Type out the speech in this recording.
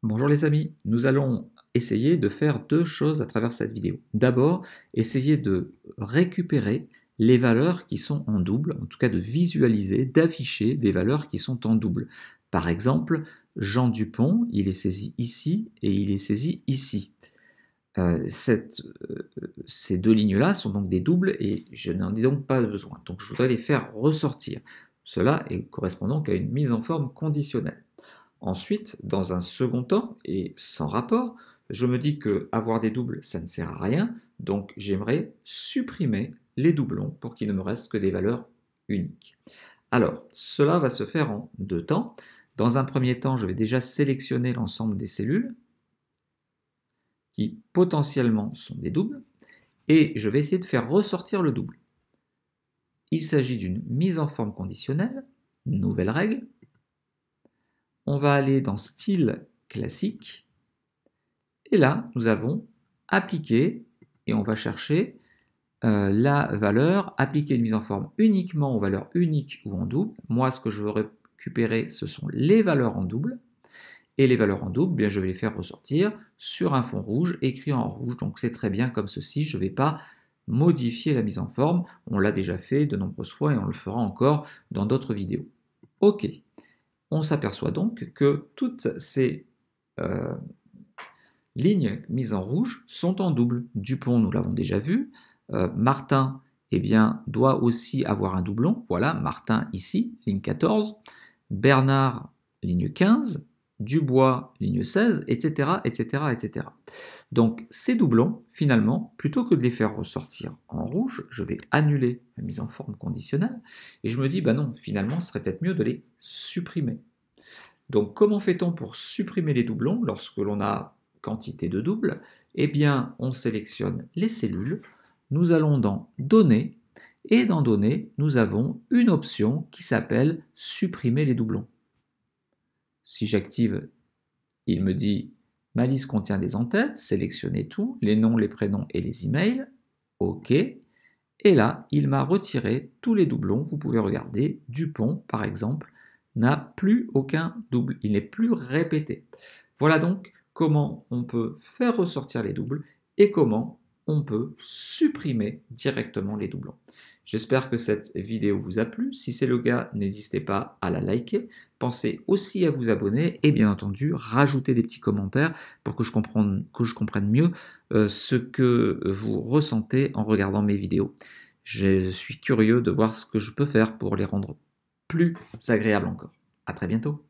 Bonjour les amis, nous allons essayer de faire deux choses à travers cette vidéo. D'abord, essayer de récupérer les valeurs qui sont en double, en tout cas de visualiser, d'afficher des valeurs qui sont en double. Par exemple, Jean Dupont, il est saisi ici et il est saisi ici. Ces deux lignes-là sont donc des doubles et je n'en ai donc pas besoin. Donc je voudrais les faire ressortir. Cela correspond donc à une mise en forme conditionnelle. Ensuite, dans un second temps, et sans rapport, je me dis que avoir des doubles, ça ne sert à rien, donc j'aimerais supprimer les doublons pour qu'il ne me reste que des valeurs uniques. Alors, cela va se faire en deux temps. Dans un premier temps, je vais déjà sélectionner l'ensemble des cellules qui potentiellement sont des doubles, et je vais essayer de faire ressortir le double. Il s'agit d'une mise en forme conditionnelle, nouvelle règle. On va aller dans style classique, et là, nous avons appliqué, et on va chercher la valeur, appliquer une mise en forme uniquement aux valeurs uniques ou en double. Moi, ce que je veux récupérer, ce sont les valeurs en double, et les valeurs en double, bien, je vais les faire ressortir sur un fond rouge, écrit en rouge, donc c'est très bien comme ceci, je ne vais pas modifier la mise en forme, on l'a déjà fait de nombreuses fois, et on le fera encore dans d'autres vidéos. Ok. On s'aperçoit donc que toutes ces lignes mises en rouge sont en double. Dupont, nous l'avons déjà vu. Martin, eh bien, doit aussi avoir un doublon. Voilà, Martin ici, ligne 14. Bernard, ligne 15. Dubois, ligne 16, etc., etc., etc. Donc, ces doublons, finalement, plutôt que de les faire ressortir en rouge, je vais annuler la mise en forme conditionnelle. Et je me dis, bah non, finalement, ce serait peut-être mieux de les supprimer. Donc, comment fait-on pour supprimer les doublons lorsque l'on a quantité de doubles? Eh bien, on sélectionne les cellules, nous allons dans Données, et dans Données, nous avons une option qui s'appelle Supprimer les doublons. Si j'active, il me dit ma liste contient des en-têtes, sélectionnez tout, les noms, les prénoms et les emails. OK. Et là, il m'a retiré tous les doublons. Vous pouvez regarder, Dupont, par exemple, n'a plus aucun double, il n'est plus répété. Voilà donc comment on peut faire ressortir les doubles et comment on peut supprimer directement les doublons. J'espère que cette vidéo vous a plu. Si c'est le cas, n'hésitez pas à la liker. Pensez aussi à vous abonner et bien entendu, rajouter des petits commentaires pour que je comprenne mieux ce que vous ressentez en regardant mes vidéos. Je suis curieux de voir ce que je peux faire pour les rendre plus agréables encore. À très bientôt.